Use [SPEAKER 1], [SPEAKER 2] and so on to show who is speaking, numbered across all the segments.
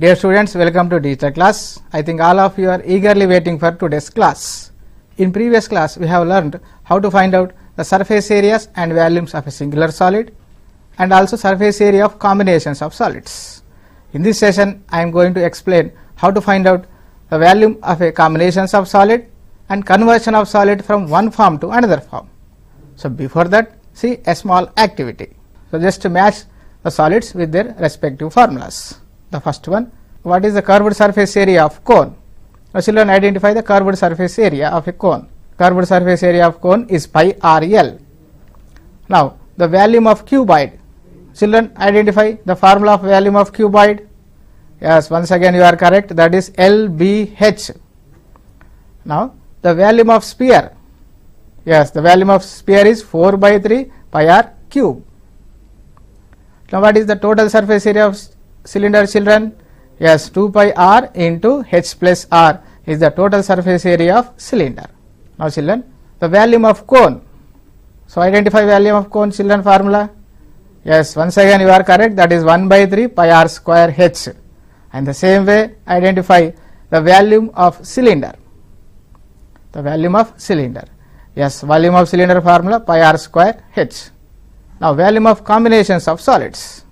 [SPEAKER 1] Dear students, welcome to digital class. I think all of you are eagerly waiting for today's class. In previous class, we have learned how to find out the surface areas and volumes of a singular solid and also surface area of combinations of solids. In this session, I am going to explain how to find out the volume of a combinations of solid and conversion of solid from one form to another form. So before that, see a small activity. So just to match the solids with their respective formulas. The first one, what is the curved surface area of cone? Now children, identify the curved surface area of a cone. Curved surface area of cone is pi RL. Now the volume of cuboid. Children, identify the formula of volume of cuboid. Yes, once again you are correct, that is LBH. Now the volume of sphere. Yes, the volume of sphere is 4 by 3 pi r cube. Now what is the total surface area of cylinder, children? Yes, 2 pi r into h plus r is the total surface area of cylinder. Now children, the volume of cone. So identify volume of cone, children, formula. Yes, once again you are correct, that is 1 by 3 pi r square h. And the same way identify the volume of cylinder. The volume of cylinder. Yes, volume of cylinder formula pi r square h. Now volume of combinations of solids.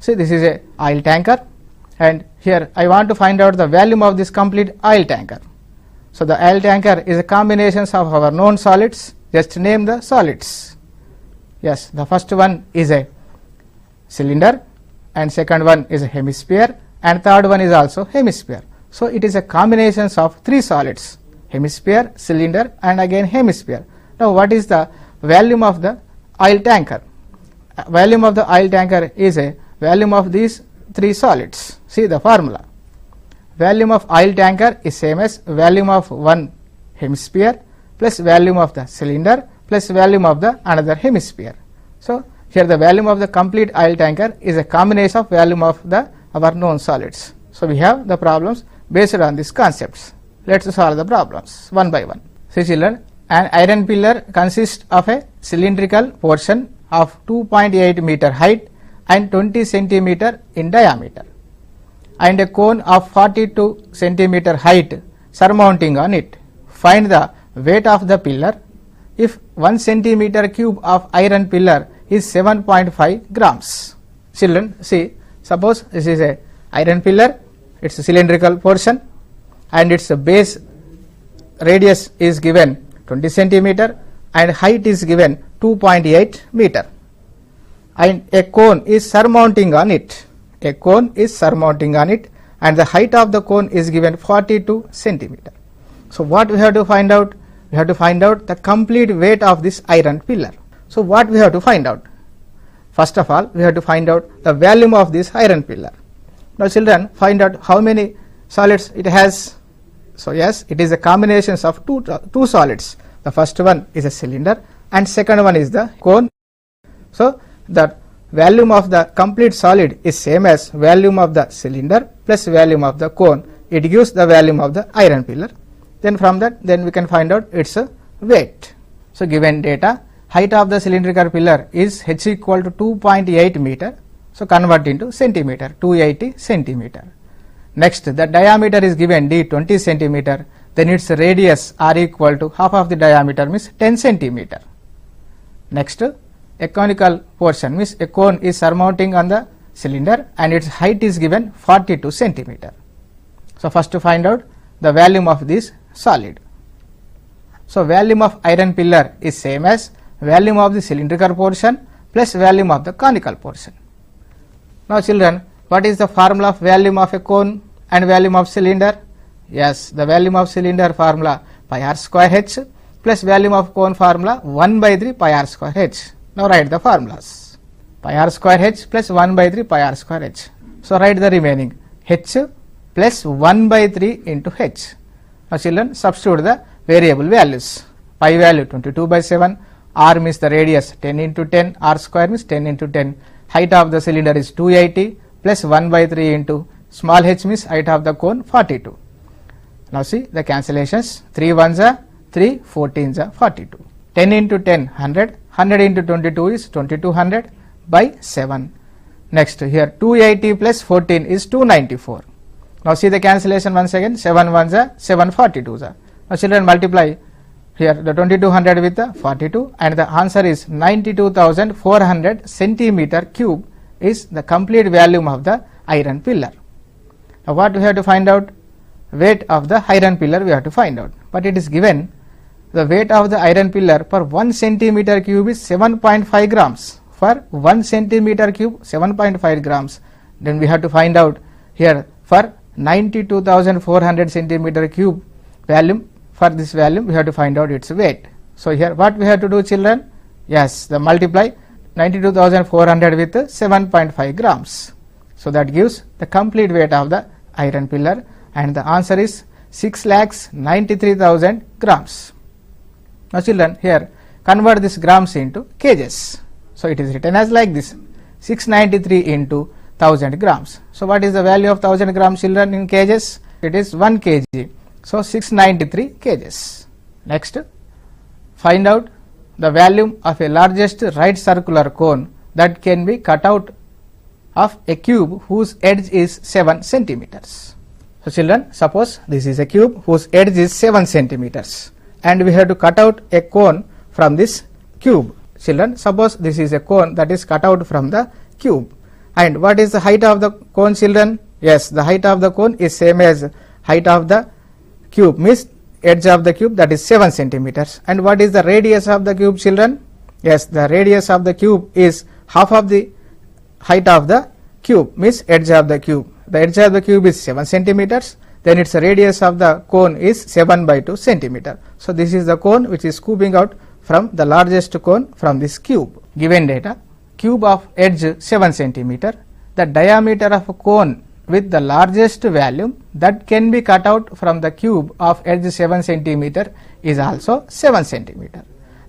[SPEAKER 1] See, this is a oil tanker and here I want to find out the volume of this complete oil tanker. So the oil tanker is a combination of our known solids. Just name the solids. Yes, the first one is a cylinder and second one is a hemisphere and third one is also hemisphere. So it is a combination of three solids: hemisphere, cylinder and again hemisphere. Now what is the volume of the oil tanker? Volume of the oil tanker is a volume of these three solids. See the formula. Volume of oil tanker is same as volume of one hemisphere plus volume of the cylinder plus volume of the another hemisphere. So here the volume of the complete oil tanker is a combination of volume of the our known solids. So we have the problems based on these concepts. Let us solve the problems one by one. See children, an iron pillar consists of a cylindrical portion of 2.8 meter height and 20 centimeter in diameter and a cone of 42 centimeter height surmounting on it. Find the weight of the pillar if 1 centimeter cube of iron pillar is 7.5 grams. Children, see, suppose this is a iron pillar, its cylindrical portion and its base radius is given 20 centimeter and height is given 2.8 meter and a cone is surmounting on it. A cone is surmounting on it and the height of the cone is given 42 centimeter. So what we have to find out? We have to find out the complete weight of this iron pillar. So what we have to find out? First of all, we have to find out the volume of this iron pillar. Now children, find out how many solids it has. So yes, it is a combination of two solids. The first one is a cylinder and second one is the cone. So the volume of the complete solid is same as volume of the cylinder plus volume of the cone. It gives the volume of the iron pillar. Then from that, then we can find out its weight. So given data, height of the cylindrical pillar is h equal to 2.8 meter. So convert into centimeter, 280 centimeter. Next, the diameter is given d 20 centimeter. Then its radius r equal to half of the diameter means 10 centimeter. Next, a conical portion means a cone is surmounting on the cylinder and its height is given 42 centimeter. So first to find out the volume of this solid. So volume of iron pillar is same as volume of the cylindrical portion plus volume of the conical portion. Now children, what is the formula of volume of a cone and volume of cylinder? Yes, the volume of cylinder formula pi r square h plus volume of cone formula 1 by 3 pi r square h. Now write the formulas. Pi r square h plus 1 by 3 pi r square h. So write the remaining h plus 1 by 3 into h. Now children, substitute the variable values. Pi value 22 by 7, r means the radius 10 into 10, r square means 10 into 10. Height of the cylinder is 280 plus 1 by 3 into small h means height of the cone 42. Now see the cancellations, 3 ones are 3, 14s are 42. 10 into 10, 100, 100 into 22 is 2200 by 7. Next here 280 plus 14 is 294. Now see the cancellation once again, 7 ones are 742s are. Now children multiply here the 2200 with the 42 and the answer is 92,400 centimeter cube is the complete volume of the iron pillar. Now what we have to find out? Weight of the iron pillar we have to find out, but it is given the weight of the iron pillar per 1 centimeter cube is 7.5 grams. For 1 centimeter cube 7.5 grams, then we have to find out here for 92,400 centimeter cube volume, for this volume we have to find out its weight. So here what we have to do children? Yes, the multiply 92,400 with 7.5 grams. So that gives the complete weight of the iron pillar and the answer is 6,93,000 grams. Now children here convert this grams into kgs. So it is written as like this, 693 into 1000 grams. So what is the value of 1000 grams children in kgs? It is 1 kg. So 693 kgs. Next, find out the volume of a largest right circular cone that can be cut out of a cube whose edge is 7 centimeters. So children, suppose this is a cube whose edge is 7 centimeters and we have to cut out a cone from this cube. Children, suppose this is a cone that is cut out from the cube, and what is the height of the cone children? Yes, the height of the cone is same as height of the cube, means edge of the cube, that is 7 centimeters. And what is the radius of the cube children? Yes, the radius of the cube is half of the height of the cube, means edge of the cube. The edge of the cube is 7 centimeters, then its radius of the cone is 7 by 2 centimeter. So this is the cone which is scooping out from the largest cone from this cube. Given data, cube of edge 7 centimeter, the diameter of a cone with the largest volume that can be cut out from the cube of edge 7 centimeter is also 7 centimeter.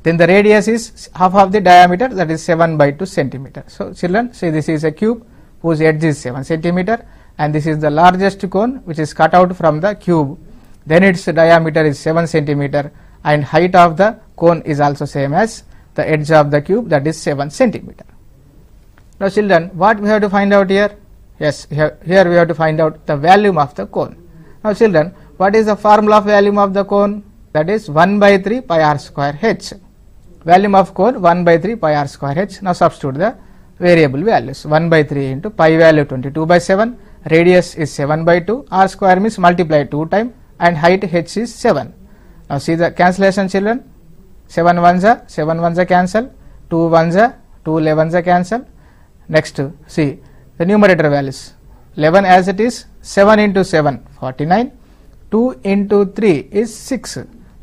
[SPEAKER 1] Then the radius is half of the diameter, that is 7 by 2 centimeter. So children, say this is a cube whose edge is 7 centimeter and this is the largest cone which is cut out from the cube, then its diameter is 7 centimeter and height of the cone is also same as the edge of the cube, that is 7 centimeter. Now children, what we have to find out here? Yes, here we have to find out the volume of the cone. Now children, what is the formula of volume of the cone? That is 1 by 3 pi r square h. Volume of cone 1 by 3 pi r square h. Now substitute the variable values. 1 by 3 into pi value 22 by 7, radius is 7 by 2, r square means multiply 2 times and height h is 7. Now see the cancellation children, 7 ones are cancel, 2 ones are 2 11s are cancel. Next see the numerator values, 11 as it is, 7 into 7 49, 2 into 3 is 6.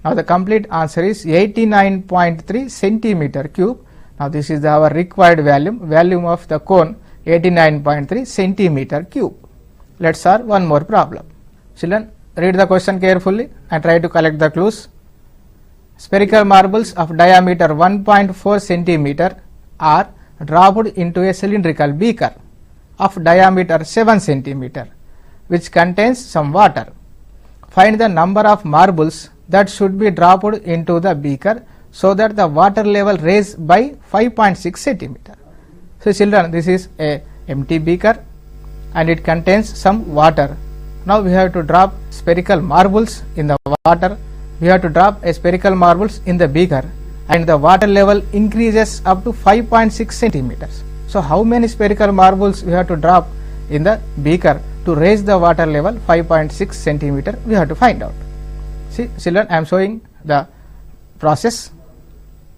[SPEAKER 1] Now the complete answer is 89.3 centimeter cube. Now this is our required volume of the cone, 89.3 centimeter cube. Let's solve one more problem. Children, read the question carefully and try to collect the clues. Spherical marbles of diameter 1.4 centimeter are dropped into a cylindrical beaker of diameter 7 centimeter which contains some water. Find the number of marbles that should be dropped into the beaker so that the water level raise by 5.6 centimeter. So children, this is a empty beaker and it contains some water. Now we have to drop spherical marbles in the water. We have to drop a spherical marbles in the beaker and the water level increases up to 5.6 centimeters. So how many spherical marbles we have to drop in the beaker to raise the water level 5.6 centimeter? We have to find out. See children, I am showing the process.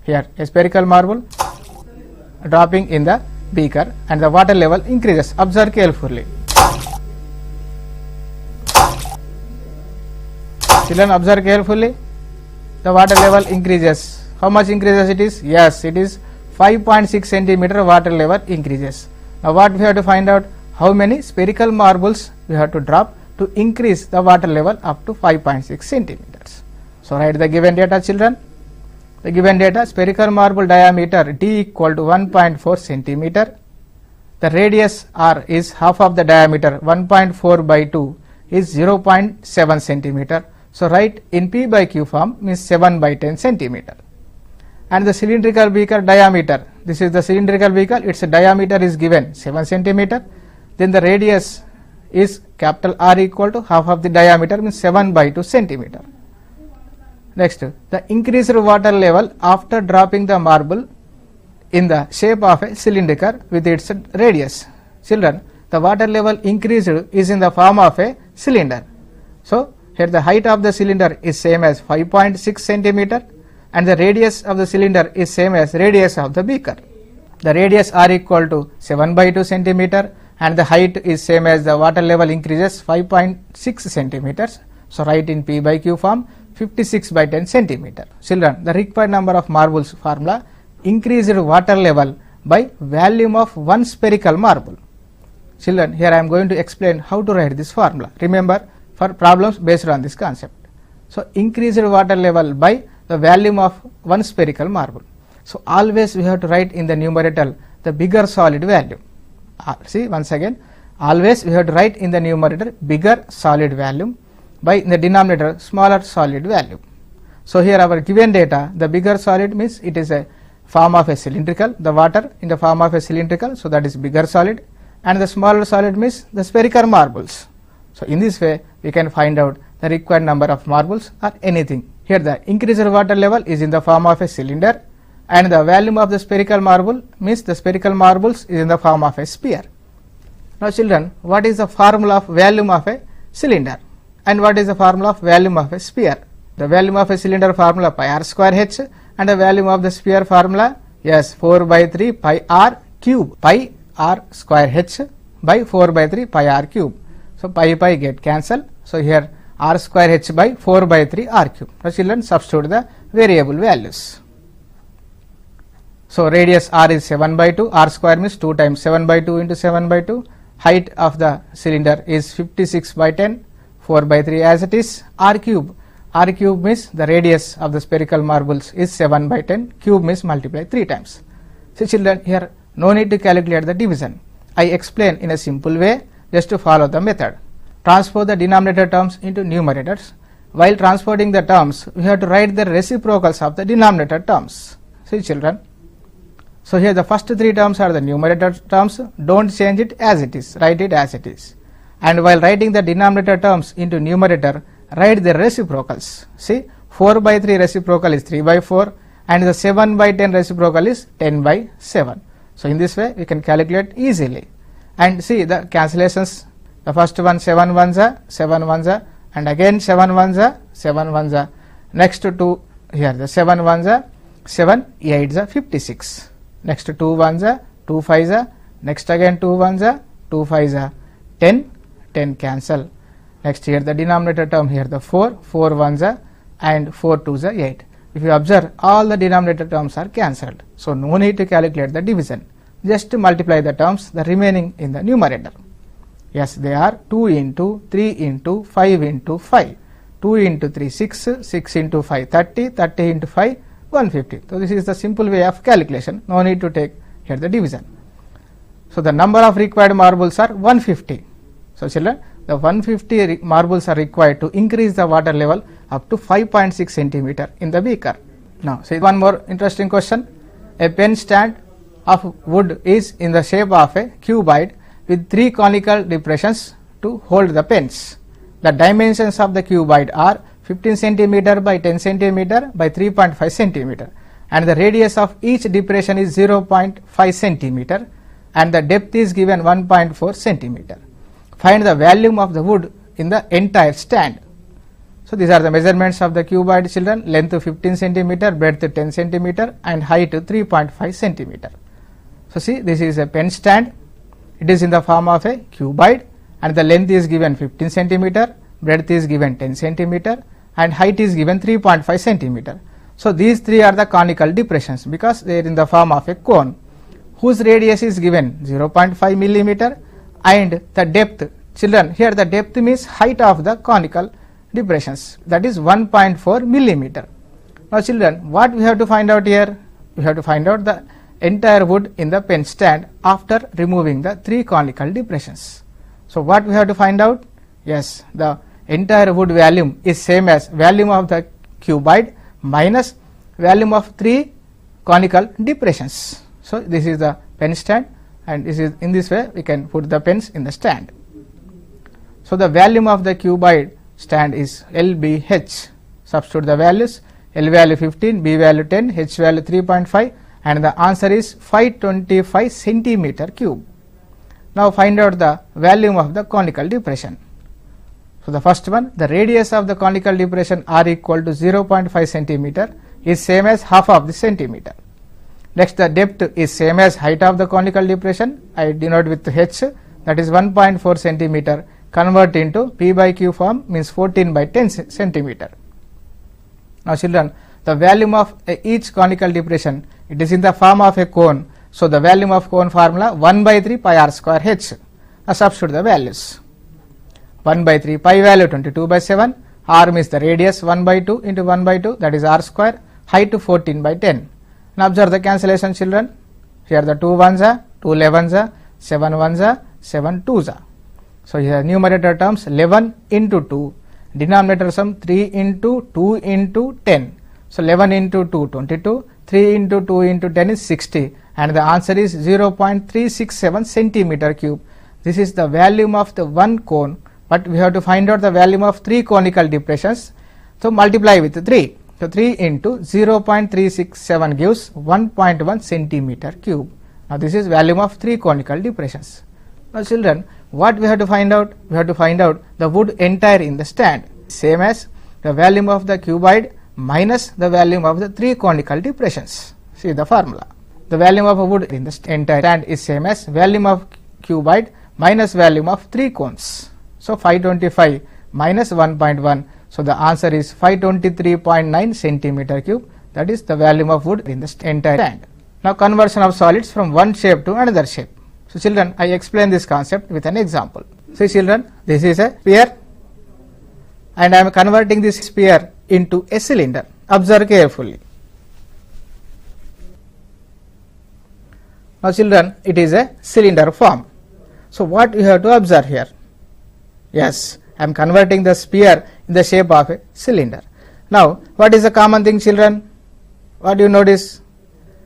[SPEAKER 1] Here a spherical marble dropping in the beaker and the water level increases. Observe carefully. Children, observe carefully. The water level increases. How much increases it is? Yes, it is 5.6 centimeter water level increases. Now what we have to find out? How many spherical marbles we have to drop to increase the water level up to 5.6 centimeters. So write the given data children. The given data, spherical marble diameter d equal to 1.4 centimeter. The radius r is half of the diameter, 1.4 by 2 is 0.7 centimeter. So write in P by Q form, means 7 by 10 centimeter. and the cylindrical beaker diameter. This is the cylindrical beaker, its diameter is given 7 centimeter. Then the radius is capital R equal to half of the diameter, means 7/2 centimeter. Next, the increased water level after dropping the marble in the shape of a cylinder with its radius. Children, the water level increased is in the form of a cylinder. So, here the height of the cylinder is same as 5.6 centimeter and the radius of the cylinder is same as radius of the beaker. The radius are equal to 7/2 centimeter and the height is same as the water level increases 5.6 centimeters. So, write in P by Q form 56/10 centimeter. Children, the required number of marbles formula, increased water level by volume of one spherical marble. Children, here I am going to explain how to write this formula. Remember, for problems based on this concept. So, increased water level by the volume of one spherical marble. So, always we have to write in the numerator the bigger solid volume. See once again, always we have to write in the numerator bigger solid volume, by in the denominator smaller solid volume. So, here our given data, the bigger solid means it is a form of a cylindrical, the water in the form of a cylindrical, so that is bigger solid, and the smaller solid means the spherical marbles. So, in this way we can find out the required number of marbles or anything. Here the increased water level is in the form of a cylinder and the volume of the spherical marble means the spherical marbles is in the form of a sphere. Now, children, what is the formula of volume of a cylinder and what is the formula of volume of a sphere? The volume of a cylinder formula pi r square h and the volume of the sphere formula, yes, 4/3 pi r cube, pi r square h by 4/3 pi r cube. So, pi get cancelled. So, here r square h by 4/3 r cube. Now, children, substitute the variable values. So, radius r is 7/2, r square means 2 times 7/2 into 7/2. Height of the cylinder is 56/10, 4/3 as it is. R cube means the radius of the spherical marbles is 7/10, cube means multiply 3 times. So, children, here no need to calculate the division. I explain in a simple way, just to follow the method. Transpose the denominator terms into numerators. While transporting the terms, we have to write the reciprocals of the denominator terms. See, children. So, here the first 3 terms are the numerator terms, don't change it as it is, write it as it is. And while writing the denominator terms into numerator, write the reciprocals. See, 4/3 reciprocal is 3/4 and the 7/10 reciprocal is 10/7. So, in this way we can calculate easily. And see the cancellations, the first one 7 ones are 7 ones are and again 7 ones are 7 ones are. Next to 2 here the 7 ones are 7 8s are 56. Next to 2 ones are 2 5s are, next again 2 ones are 2 5s are 10 cancel. Next here the denominator term here the 4 ones are and 4 2s are 8. If you observe, all the denominator terms are cancelled. So, no need to calculate the division, just to multiply the terms the remaining in the numerator. Yes, they are 2 into 3 into 5 into 5. 2 into 3 6, 6 into 5 30, 30 into 5 150. So, this is the simple way of calculation, no need to take here the division. So, the number of required marbles are 150. So, children, the 150 marbles are required to increase the water level up to 5.6 centimeter in the beaker. Now, see one more interesting question. A pen stand of wood is in the shape of a cuboid with 3 conical depressions to hold the pens. The dimensions of the cuboid are 15 centimeter by 10 centimeter by 3.5 centimeter and the radius of each depression is 0.5 centimeter and the depth is given 1.4 centimeter. Find the volume of the wood in the entire stand. So, these are the measurements of the cuboid, children. Length 15 centimeter, breadth 10 centimeter and height 3.5 centimeter. So, see, this is a pen stand. It is in the form of a cuboid and the length is given 15 centimeter, breadth is given 10 centimeter and height is given 3.5 centimeter. So, these 3 are the conical depressions because they are in the form of a cone whose radius is given 0.5 millimeter and the depth, children, here the depth means height of the conical depressions, that is 1.4 millimeter. Now, children, what we have to find out here? We have to find out the entire wood in the pen stand after removing the 3 conical depressions. So, what we have to find out? Yes, the entire wood volume is same as volume of the cuboid minus volume of 3 conical depressions. So this is the pen stand, and this is in this way we can put the pens in the stand. So the volume of the cuboid stand is LBH. Substitute the values: L value 15, B value 10, H value 3.5, and the answer is 525 centimeter cube. Now find out the volume of the conical depression. So the first one, the radius of the conical depression r equal to 0.5 centimeter is same as half of the centimeter. Next, the depth is same as height of the conical depression. I denote with h, that is 1.4 centimeter. Convert into p by q form, means 14 by 10 centimeter. Now children, the volume of each conical depression, it is in the form of a cone. So the volume of cone formula 1 by 3 pi r square h. Now substitute the values. 1 by 3 pi value 22 by 7, r means the radius 1 by 2 into 1 by 2, that is r square, height 14 by 10. Now observe the cancellation children. Here the 2 ones are, 2 11s are, 7 ones are, 7 2s are. So here numerator terms 11 into 2, denominator sum 3 into 2 into 10. So 11 into 2 22, 3 into 2 into 10 is 60, and the answer is 0.367 centimeter cube. This is the volume of the one cone, but we have to find out the volume of 3 conical depressions. So multiply with 3. So 3 into 0.367 gives 1.1 centimeter cube. Now this is volume of 3 conical depressions. Now children, what we have to find out? We have to find out the wood entire in the stand, same as the volume of the cuboid minus the volume of the 3 conical depressions. See the formula. The volume of a wood in the entire stand is same as volume of cuboid minus volume of 3 cones. So 525 minus 1.1. So the answer is 523.9 centimeter cube. That is the volume of wood in the entire stand. Now conversion of solids from one shape to another shape. So children, I explain this concept with an example. See children, this is a sphere, and I am converting this sphere into a cylinder. Observe carefully. Now children, it is a cylinder form. So what you have to observe here? Yes, I am converting the sphere in the shape of a cylinder. Now what is the common thing children? What do you notice?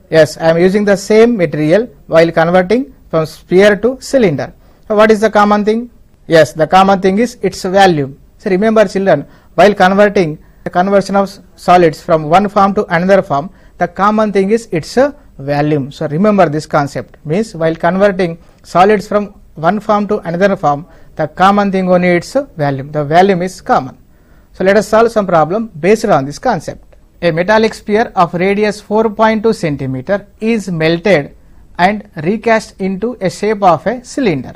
[SPEAKER 1] Yes, I am using the same material while converting from sphere to cylinder. So what is the common thing? Yes, the common thing is its volume. So remember children, while converting the conversion of solids from one form to another form, the common thing is its volume. So remember this concept, means while converting solids from one form to another form, the common thing only its volume. The volume is common. So let us solve some problem based on this concept. A metallic sphere of radius 4.2 centimeter is melted and recast into a shape of a cylinder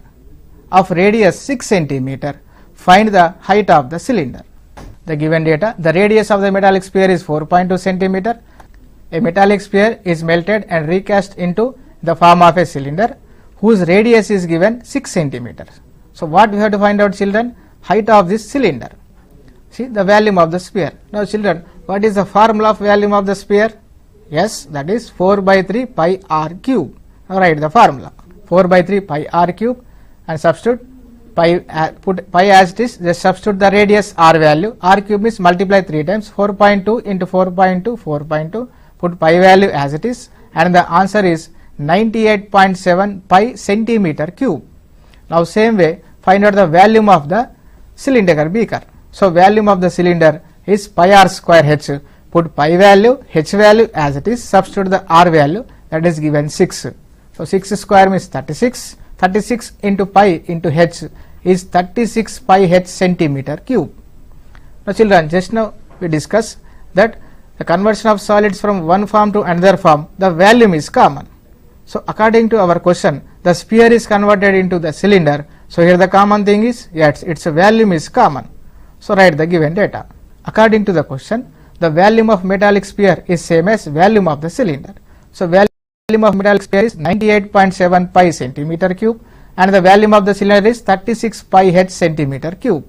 [SPEAKER 1] of radius 6 centimeter. Find the height of the cylinder. The given data, the radius of the metallic sphere is 4.2 centimeter. A metallic sphere is melted and recast into the form of a cylinder whose radius is given 6 centimeters. So what we have to find out children? Height of this cylinder. See the volume of the sphere. Now children, what is the formula of volume of the sphere? Yes, that is 4 by 3 pi r cube. Now write the formula. 4 by 3 pi r cube, and substitute pi, put pi as it is, just substitute the radius r value. R cube is multiply 3 times, 4.2 into 4.2, 4.2, put pi value as it is, and the answer is 98.7 pi centimeter cube. Now same way, find out the volume of the cylindrical beaker. So volume of the cylinder is pi r square h. Put pi value, h value as it is, substitute the r value, that is given 6. So 6 square means 36. 36 into pi into h is 36 pi h centimeter cube. Now children, just now we discussed that the conversion of solids from one form to another form, the volume is common. So according to our question, the sphere is converted into the cylinder. So here the common thing is, yes, its volume is common. So write the given data. According to the question, the volume of metallic sphere is same as volume of the cylinder. So volume of metallic sphere is 98.7 pi centimeter cube, and the volume of the cylinder is 36 pi h centimeter cube.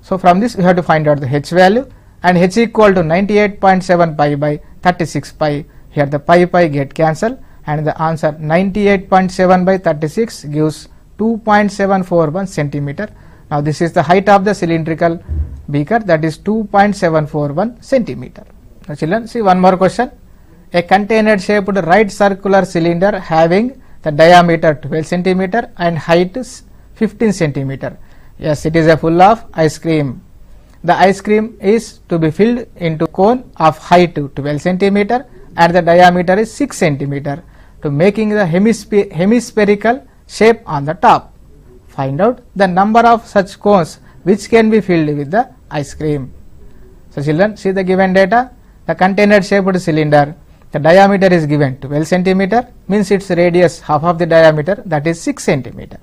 [SPEAKER 1] So from this we have to find out the h value, and h equal to 98.7 pi by 36 pi. Here the pi get cancelled, and the answer 98.7 by 36 gives 2.741 centimeter. Now this is the height of the cylindrical beaker, that is 2.741 centimeter. Now children, see one more question. a container shaped right circular cylinder having the diameter 12 centimeter and height 15 centimeter. Yes, it is a full of ice cream. The ice cream is to be filled into cone of height 12 centimeter and the diameter is 6 centimeter to making the hemispherical shape on the top. Find out the number of such cones which can be filled with the ice cream. So children, see the given data. The container shaped cylinder, the diameter is given 12 centimeter, means its radius half of the diameter, that is 6 centimeter.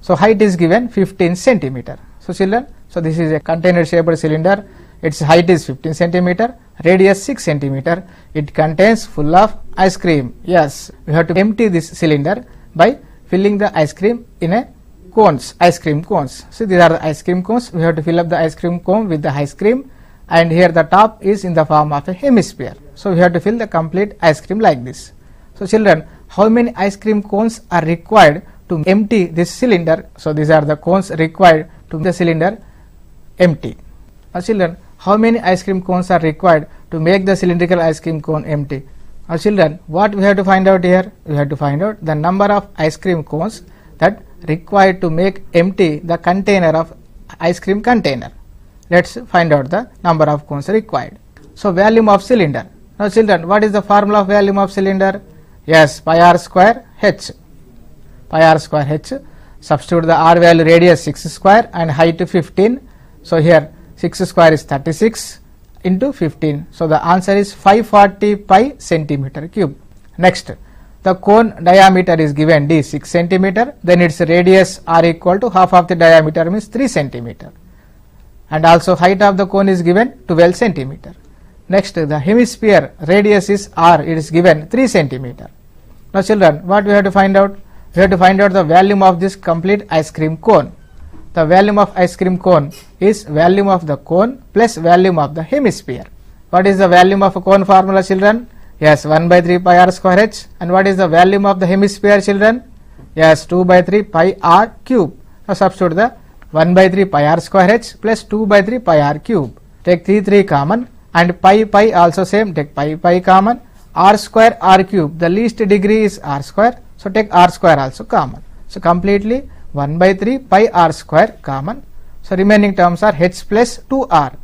[SPEAKER 1] So height is given 15 centimeter. So children, so this is a container shaped cylinder, its height is 15 centimeter, radius 6 centimeter, it contains full of ice cream. Yes, we have to empty this cylinder by filling the ice cream in a cones, ice cream cones. So these are the ice cream cones, we have to fill up the ice cream cone with the ice cream, and here the top is in the form of a hemisphere. So we have to fill the complete ice cream like this. So children, how many ice cream cones are required to empty this cylinder? So these are the cones required to the cylinder empty. Now children, how many ice cream cones are required to make the cylindrical ice cream cone empty? Now children, what we have to find out here? We have to find out the number of ice cream cones that required to make empty the container of ice cream container. Let's find out the number of cones required. So volume of cylinder. Now children, what is the formula of volume of cylinder? Yes, pi r square h. Pi r square h. Substitute the r value, radius 6 square and height 15. So here 6 square is 36 into 15. So the answer is 540 pi centimeter cube. Next, the cone diameter is given d 6 centimeter. Then its radius r equal to half of the diameter, means 3 centimeter. And also height of the cone is given 12 centimeter. Next, the hemisphere radius is r, it is given 3 centimeter. Now children, what we have to find out? We have to find out the volume of this complete ice cream cone. The volume of ice cream cone is volume of the cone plus volume of the hemisphere. What is the volume of a cone formula, children? Yes, 1 by 3 pi r square h. And what is the volume of the hemisphere, children? Yes, 2 by 3 pi r cube. Now substitute the 1 by 3 pi r square h plus 2 by 3 pi r cube. Take 3 common and pi also same, take pi common. R square r cube, the least degree is r square, so take r square also common. So completely 1 by 3 pi r square common. So remaining terms are h plus 2r.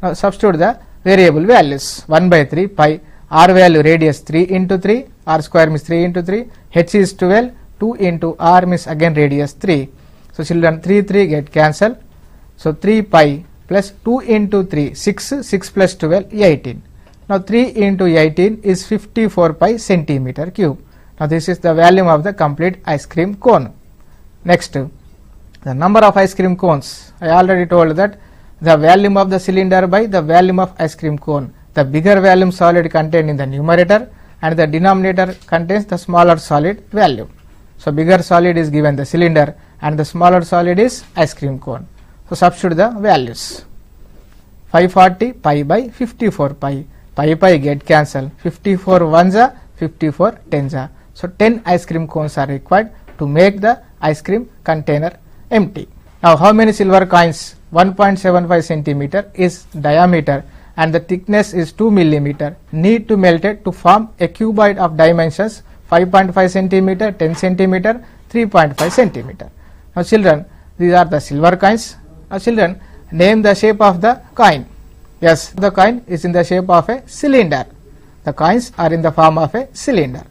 [SPEAKER 1] Now substitute the variable values. 1 by 3 pi, r value radius 3 into 3, r square means 3 into 3, h is 12, 2 into r means again radius 3. So children, 3 get cancelled. So 3 pi plus 2 into 3, 6 plus 12, 18. Now 3 into 18 is 54 pi centimeter cube. Now this is the volume of the complete ice cream cone. Next, the number of ice cream cones. I already told that the volume of the cylinder by the volume of ice cream cone. The bigger volume solid contained in the numerator and the denominator contains the smaller solid volume. So bigger solid is given the cylinder and the smaller solid is ice cream cone. So substitute the values. 540 pi by 54 pi. Pi get cancelled. 54 ones are 54 tens are. So 10 ice cream cones are required to make the ice cream container empty. Now how many silver coins? 1.75 centimeter is diameter and the thickness is 2 millimeter. Need to melt it to form a cuboid of dimensions 5.5 centimeter, 10 centimeter, 3.5 centimeter. Now children, these are the silver coins. Now children, name the shape of the coin. Yes, the coin is in the shape of a cylinder. The coins are in the form of a cylinder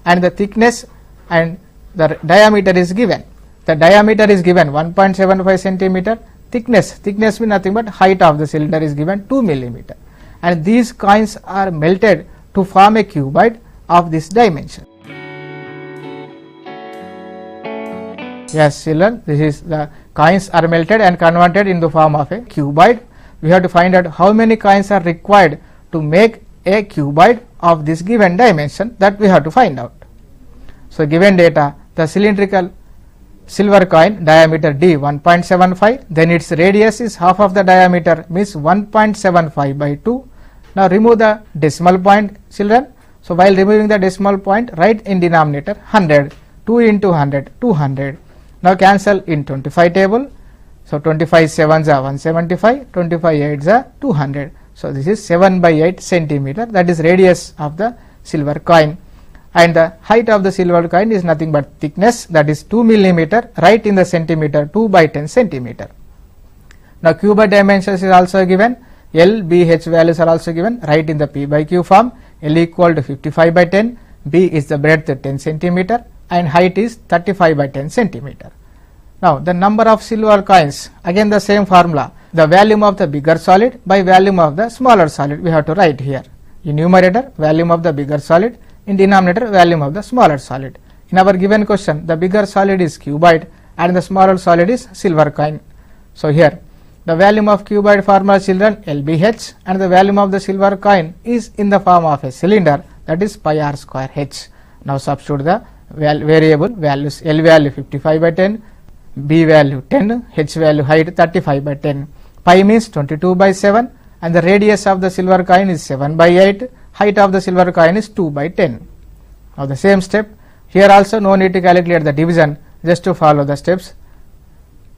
[SPEAKER 1] and the thickness and the diameter is given. The diameter is given 1.75 centimeter. Thickness means nothing but height of the cylinder is given 2 millimeter. And these coins are melted to form a cuboid of this dimension. Yes children, this is the coins are melted and converted in the form of a cuboid. We have to find out how many coins are required to make a cuboid of this given dimension, that we have to find out. So given data, the cylindrical silver coin diameter d 1.75, then its radius is half of the diameter, means 1.75 by 2. Now remove the decimal point, children. So while removing the decimal point, write in denominator 100, 2 into 100, 200. Now cancel in 25 table. So 25 7s are 175, 25 8s are 200. So this is 7 by 8 centimeter, that is radius of the silver coin, and the height of the silver coin is nothing but thickness, that is 2 millimeter, right in the centimeter, 2 by 10 centimeter. Now cuboid dimensions is also given, L, B, H values are also given, right in the P by Q form. L equal to 55 by 10, B is the breadth 10 centimeter and height is 35 by 10 centimeter. Now the number of silver coins, again the same formula, the volume of the bigger solid by volume of the smaller solid we have to write here. In numerator, volume of the bigger solid, in denominator, volume of the smaller solid. In our given question, the bigger solid is cuboid and the smaller solid is silver coin. So here the volume of cuboid formula, children, LBH, and the volume of the silver coin is in the form of a cylinder, that is pi r square h. Now substitute the variable values, L value 55 by 10, B value 10, H value height 35 by 10. Pi means 22 by 7 and the radius of the silver coin is 7 by 8, height of the silver coin is 2 by 10. Now the same step, here also no need to calculate the division, just to follow the steps.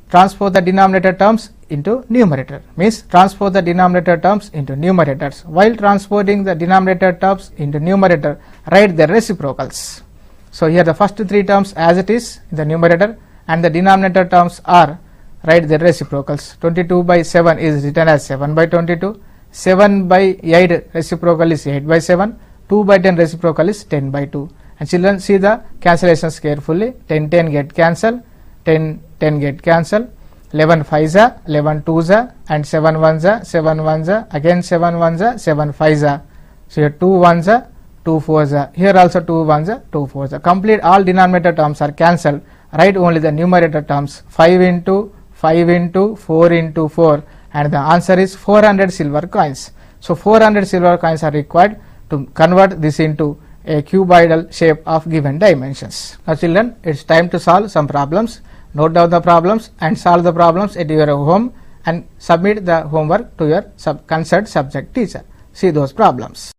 [SPEAKER 1] Transpose the denominator terms into numerator, means transpose the denominator terms into numerators. While transporting the denominator terms into numerator, write their reciprocals. So here the first three terms as it is in the numerator and the denominator terms are, write their reciprocals. 22 by 7 is written as 7 by 22, 7 by 8 reciprocal is 8 by 7, 2 by 10 reciprocal is 10 by 2. And children, see the cancellations carefully, 10 10 get cancelled, 10 10 get cancelled, 11 5s, 11 2s, and 7 1s, 7 1s, again 7 1s, 7 5s. So here 2 1s, 2 4s, here also 2 1s, 2 4s. Complete all denominator terms are cancelled, write only the numerator terms, 5 into 5 into 4 into 4, and the answer is 400 silver coins. So 400 silver coins are required to convert this into a cuboidal shape of given dimensions. Now children, it's time to solve some problems. Note down the problems and solve the problems at your home and submit the homework to your concerned subject teacher. See those problems.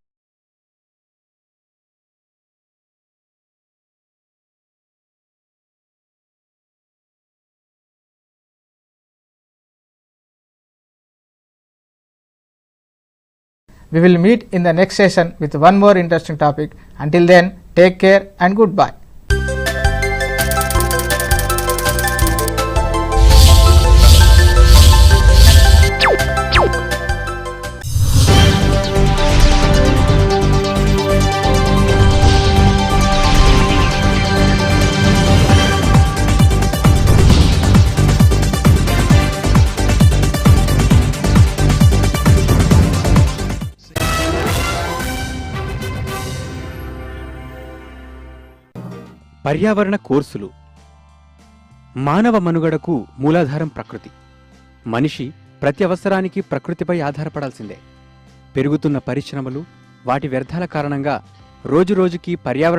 [SPEAKER 1] We will meet in the next session with one more interesting topic. Until then, take care and goodbye.
[SPEAKER 2] పర్యావరణ కోర్సులు. మానవ మనుగడకు మూలాధారం ప్రకృతి. మనిషి ప్రతి అవసరానికి ప్రకృతిపై ఆధారపడాల్సిందే. పెరుగుతున్న పరిశ్రమలు, వాటి వ్యర్థాల కారణంగా రోజురోజుకి పర్యావరణ